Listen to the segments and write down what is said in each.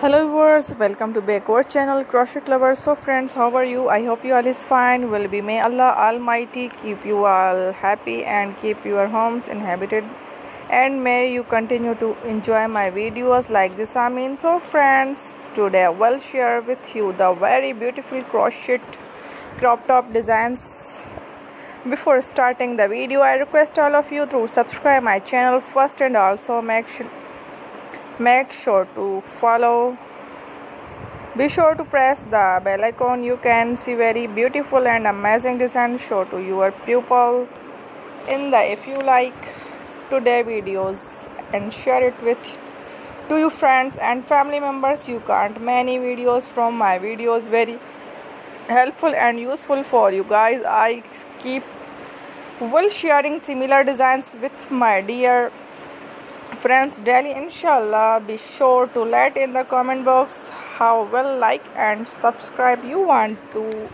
Hello viewers, welcome to back our channel Crochet Lovers. So friends, how are you? I hope you all is fine. Will be may Allah Almighty keep you all happy and keep your homes inhabited, and may you continue to enjoy my videos like this. So friends, today I will share with you the very beautiful crochet crop top designs. Before starting the video, I request all of you to subscribe my channel first, and also make sure to follow. Be sure to press the bell icon. You can see very beautiful and amazing design show to your pupil in the if you like today videos, and share it with to your friends and family members. You can't many videos from my videos very helpful and useful for you guys. I keep will sharing similar designs with my dear friends daily, inshallah. Be sure to let in the comment box how well, like and subscribe you want to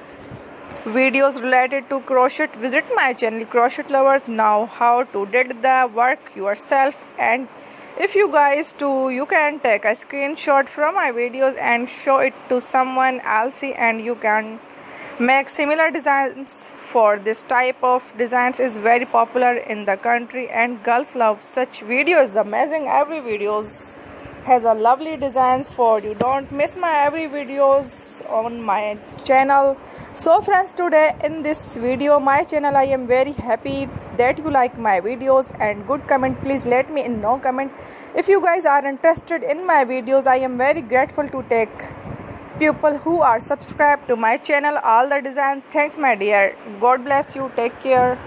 videos related to crochet. Visit my channel Crochet Lovers now how to did the work yourself, and if you guys too, you can take a screenshot from my videos and show it to someone else, and you can make similar designs. For this type of designs is very popular in the country, and girls love such videos. Amazing, every videos has a lovely designs for you. Don't miss my every videos on my channel. So friends, today in this video my channel, I am very happy that you like my videos, and good comment please let me in no comment. If you guys are interested in my videos, I am very grateful to take people who are subscribed to my channel all the designs. Thanks my dear, God bless you, take care.